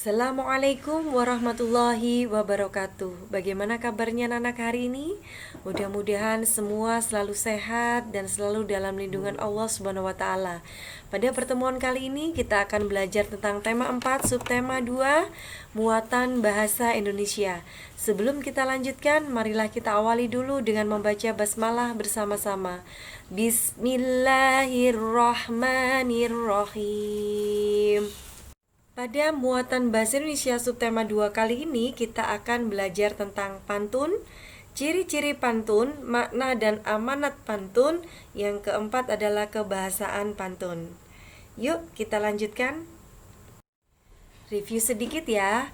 Assalamualaikum warahmatullahi wabarakatuh. Bagaimana kabarnya anak hari ini? Mudah-mudahan semua selalu sehat dan selalu dalam lindungan Allah Subhanahu wa taala. Pada pertemuan kali ini kita akan belajar tentang tema 4 subtema 2, muatan bahasa Indonesia. Sebelum kita lanjutkan, marilah kita awali dulu dengan membaca basmalah bersama-sama. Bismillahirrahmanirrahim. Pada muatan bahasa Indonesia subtema 2 kali ini kita akan belajar tentang pantun, ciri-ciri pantun, makna dan amanat pantun. Yang keempat adalah kebahasaan pantun. Yuk kita lanjutkan. Review sedikit ya.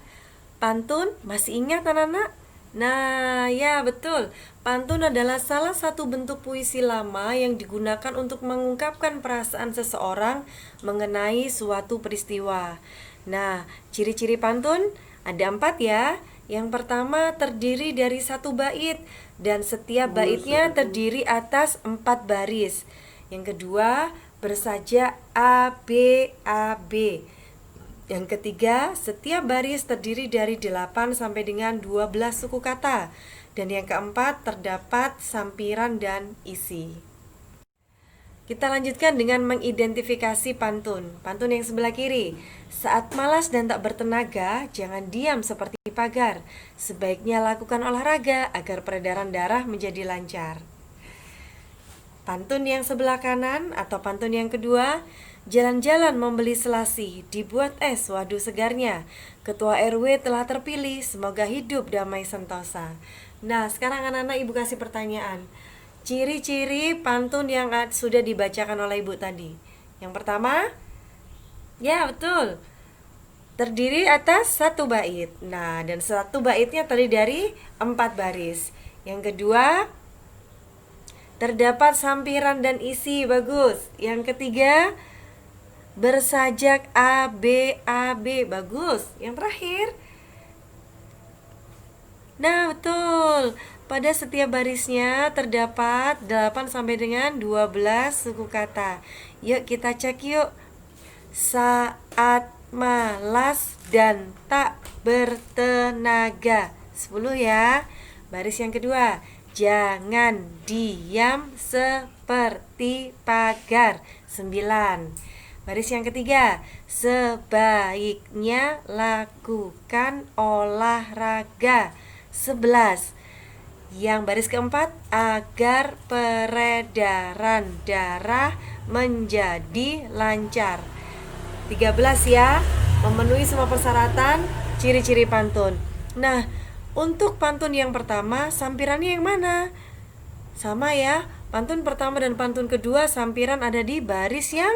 Pantun, masih ingat anak-anak? Nah, ya betul. Pantun adalah salah satu bentuk puisi lama yang digunakan untuk mengungkapkan perasaan seseorang mengenai suatu peristiwa. Nah, ciri-ciri pantun ada 4 ya. Yang pertama terdiri dari satu bait dan setiap baitnya terdiri atas 4 baris. Yang kedua bersajak A, B, A, B. Yang ketiga, setiap baris terdiri dari 8 sampai dengan 12 suku kata. Dan yang keempat, terdapat sampiran dan isi. Kita lanjutkan dengan mengidentifikasi pantun. Pantun yang sebelah kiri. Saat malas dan tak bertenaga, jangan diam seperti pagar. Sebaiknya lakukan olahraga agar peredaran darah menjadi lancar. Pantun yang sebelah kanan atau pantun yang kedua. Jalan-jalan membeli selasi, dibuat es, waduh segarnya. Ketua RW telah terpilih, semoga hidup damai sentosa. Nah, sekarang anak-anak ibu kasih pertanyaan. Ciri-ciri pantun yang sudah dibacakan oleh ibu tadi. Yang pertama, ya betul, terdiri atas satu bait. Nah, dan satu baitnya terdiri dari 4 baris. Yang kedua, terdapat sampiran dan isi, bagus. Yang ketiga, bersajak A, B, A, B, bagus. Yang terakhir, nah betul, pada setiap barisnya terdapat 8 sampai dengan 12 suku kata. Yuk kita cek yuk. Saat malas dan tak bertenaga, 10 ya. Baris yang kedua, jangan diam seperti pagar, 9. Baris yang ketiga, sebaiknya lakukan olahraga, 11. Yang baris keempat, agar peredaran darah menjadi lancar, 13 ya. Memenuhi semua persyaratan ciri-ciri pantun. Nah, untuk pantun yang pertama, sampirannya yang mana? Sama ya, pantun pertama dan pantun kedua sampiran ada di baris yang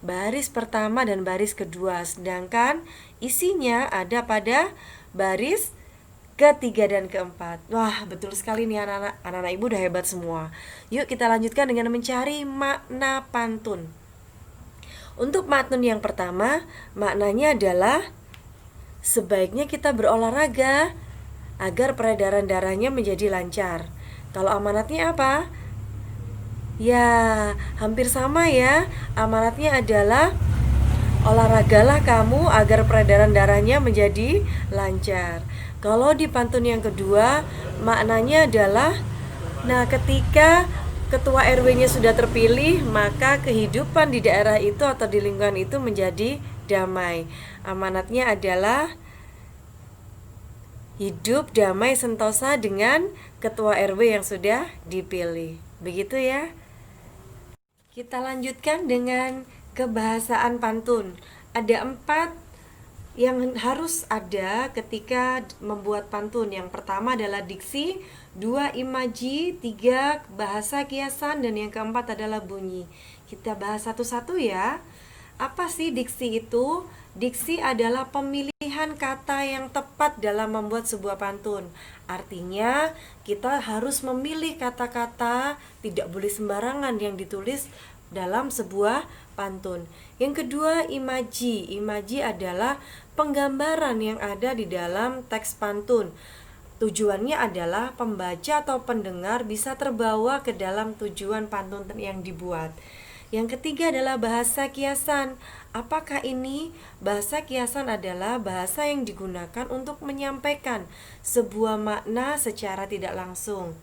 baris pertama dan baris kedua. Sedangkan isinya ada pada baris ketiga dan keempat. Wah, betul sekali nih anak-anak. Anak-anak ibu udah hebat semua. Yuk kita lanjutkan dengan mencari makna pantun. Untuk pantun yang pertama, maknanya adalah sebaiknya kita berolahraga agar peredaran darahnya menjadi lancar. Kalau amanatnya apa? Ya, hampir sama ya. Amanatnya adalah olahragalah kamu agar peredaran darahnya menjadi lancar. Kalau di pantun yang kedua, maknanya adalah ketika ketua RW-nya sudah terpilih, maka kehidupan di daerah itu atau di lingkungan itu menjadi damai. Amanatnya adalah hidup damai sentosa dengan ketua RW yang sudah dipilih. Begitu ya. Kita lanjutkan dengan kebahasaan pantun. Ada 4 yang harus ada ketika membuat pantun. Yang pertama adalah diksi, 2 imaji, 3 bahasa kiasan, dan yang keempat adalah bunyi. Kita bahas satu-satu ya. Apa sih diksi itu? Diksi adalah pemilihan kata yang tepat dalam membuat sebuah pantun. Artinya kita harus memilih kata-kata, tidak boleh sembarangan yang ditulis dalam sebuah pantun. Yang kedua, imaji. Imaji adalah penggambaran yang ada di dalam teks pantun. Tujuannya adalah pembaca atau pendengar bisa terbawa ke dalam tujuan pantun yang dibuat. Yang ketiga adalah bahasa kiasan. Apakah ini? Bahasa kiasan adalah bahasa yang digunakan untuk menyampaikan sebuah makna secara tidak langsung.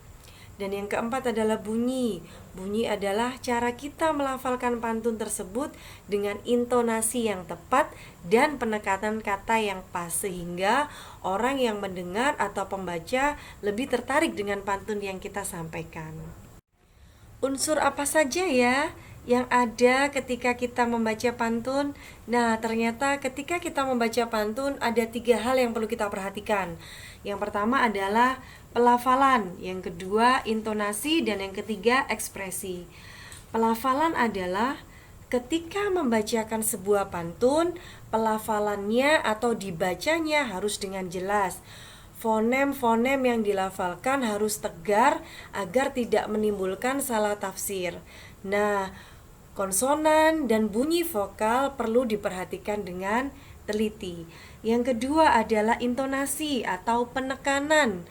Dan yang keempat adalah bunyi. Bunyi adalah cara kita melafalkan pantun tersebut dengan intonasi yang tepat dan penekatan kata yang pas, sehingga orang yang mendengar atau pembaca lebih tertarik dengan pantun yang kita sampaikan. Unsur apa saja ya yang ada ketika kita membaca pantun? Nah, ternyata ketika kita membaca pantun ada 3 hal yang perlu kita perhatikan. Yang pertama adalah pelafalan, yang kedua intonasi, dan yang ketiga ekspresi. Pelafalan adalah ketika membacakan sebuah pantun, pelafalannya atau dibacanya harus dengan jelas. Fonem-fonem yang dilafalkan harus tegar agar tidak menimbulkan salah tafsir. Nah, konsonan dan bunyi vokal perlu diperhatikan dengan teliti. Yang kedua adalah intonasi atau penekanan,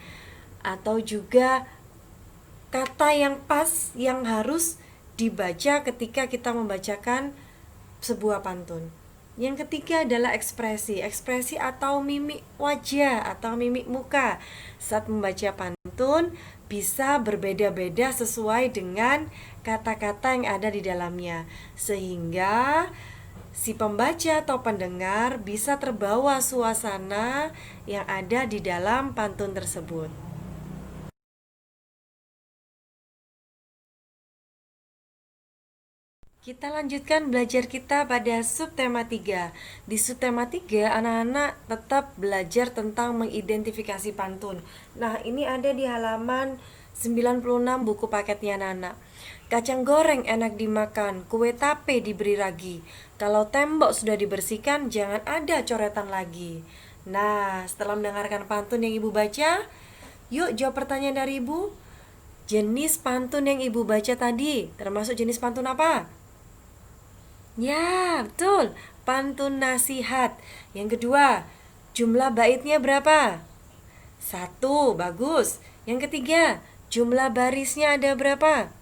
atau juga kata yang pas yang harus dibaca ketika kita membacakan sebuah pantun. Yang ketiga adalah ekspresi. Ekspresi atau mimik wajah atau mimik muka saat membaca pantun bisa berbeda-beda sesuai dengan kata-kata yang ada di dalamnya, sehingga si pembaca atau pendengar bisa terbawa suasana yang ada di dalam pantun tersebut. Kita lanjutkan belajar kita pada subtema 3. Di subtema 3, anak-anak tetap belajar tentang mengidentifikasi pantun. Nah, ini ada di halaman 96 buku paketnya anak-anak. Kacang goreng enak dimakan, kue tape diberi ragi. Kalau tembok sudah dibersihkan, jangan ada coretan lagi. Nah, setelah mendengarkan pantun yang ibu baca, yuk jawab pertanyaan dari ibu. Jenis pantun yang ibu baca tadi termasuk jenis pantun apa? Ya, betul. Pantun nasihat. Yang kedua, jumlah baitnya berapa? 1, bagus. Yang ketiga, jumlah barisnya ada berapa?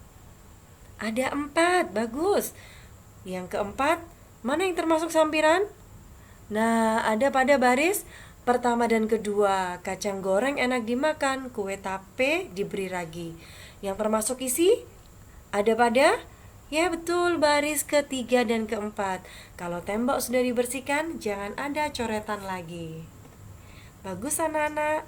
Ada 4, bagus. Yang keempat, mana yang termasuk sampiran? Nah, ada pada baris pertama dan kedua. Kacang goreng enak dimakan, kue tape diberi ragi. Yang termasuk isi? Ada pada? Ya betul, baris ketiga dan keempat. Kalau tembok sudah dibersihkan, jangan ada coretan lagi. Bagus anak-anak.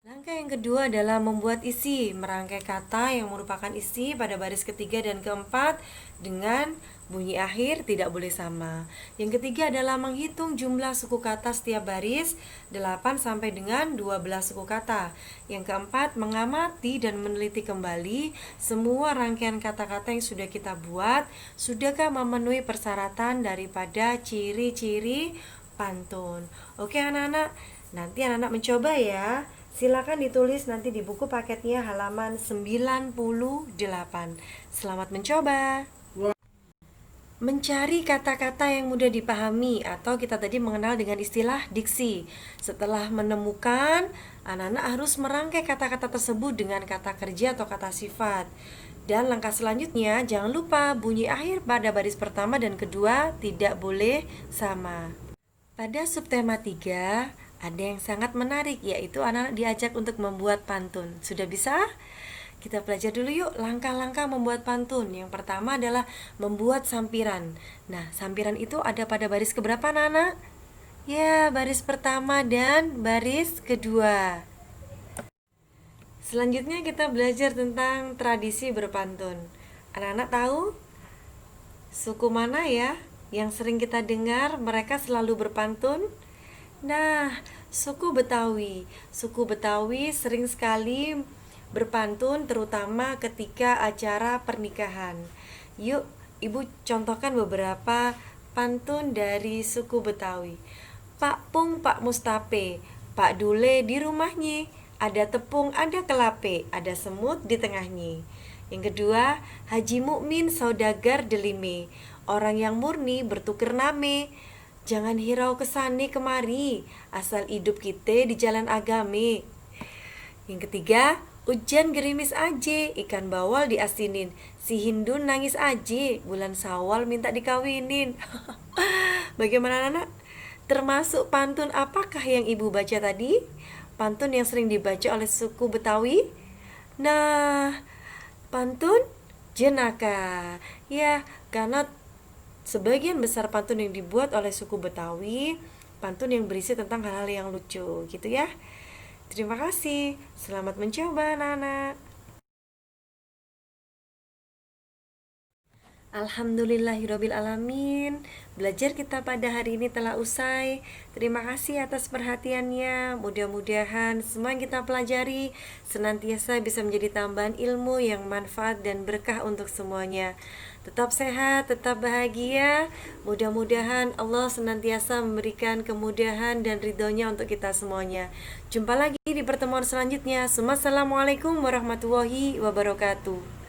Langkah yang kedua adalah membuat isi, merangkai kata yang merupakan isi pada baris ketiga dan keempat dengan bunyi akhir tidak boleh sama. Yang ketiga adalah menghitung jumlah suku kata setiap baris, 8 sampai dengan 12 suku kata. Yang keempat, mengamati dan meneliti kembali semua rangkaian kata-kata yang sudah kita buat, sudahkah memenuhi persyaratan daripada ciri-ciri pantun. Oke anak-anak, nanti anak-anak mencoba ya. Silakan ditulis nanti di buku paketnya halaman 98. Selamat mencoba. Mencari kata-kata yang mudah dipahami atau kita tadi mengenal dengan istilah diksi. Setelah menemukan, anak-anak harus merangkai kata-kata tersebut dengan kata kerja atau kata sifat. Dan langkah selanjutnya, jangan lupa bunyi akhir pada baris pertama dan kedua tidak boleh sama. Pada subtema 3, ada yang sangat menarik, yaitu anak-anak diajak untuk membuat pantun. Sudah bisa? Kita belajar dulu yuk langkah-langkah membuat pantun. Yang pertama adalah membuat sampiran. Nah, sampiran itu ada pada baris keberapa anak-anak? Ya, baris pertama dan baris kedua. Selanjutnya kita belajar tentang tradisi berpantun. Anak-anak tahu suku mana ya yang sering kita dengar mereka selalu berpantun? Nah, suku Betawi. Suku Betawi sering sekali berpantun terutama ketika acara pernikahan. Yuk, Ibu contohkan beberapa pantun dari suku Betawi. Pak Pung, Pak Mustape, Pak Dule di rumahnya, ada tepung, ada kelape, ada semut di tengahnya. Yang kedua, Haji Mukmin saudagar delime, orang yang murni bertuker name. Jangan hirau kesani kemari, asal hidup kita di jalan agame. Yang ketiga, Hujan gerimis aje, ikan bawal diasinin. Si Hindun nangis aje, bulan Sawal minta dikawinin. Bagaimana anak? Termasuk pantun apakah yang ibu baca tadi? Pantun yang sering dibaca oleh suku Betawi? Nah, pantun jenaka. Ya, karena sebagian besar pantun yang dibuat oleh suku Betawi, pantun yang berisi tentang hal-hal yang lucu, gitu ya. Terima kasih. Selamat mencoba, anak-anak. Alhamdulillahirabbil alamin. Belajar kita pada hari ini telah usai. Terima kasih atas perhatiannya. Mudah-mudahan semua yang kita pelajari senantiasa bisa menjadi tambahan ilmu yang manfaat dan berkah untuk semuanya. Tetap sehat, tetap bahagia. Mudah-mudahan Allah senantiasa memberikan kemudahan dan ridhonya untuk kita semuanya. Jumpa lagi di pertemuan selanjutnya. Assalamualaikum warahmatullahi wabarakatuh.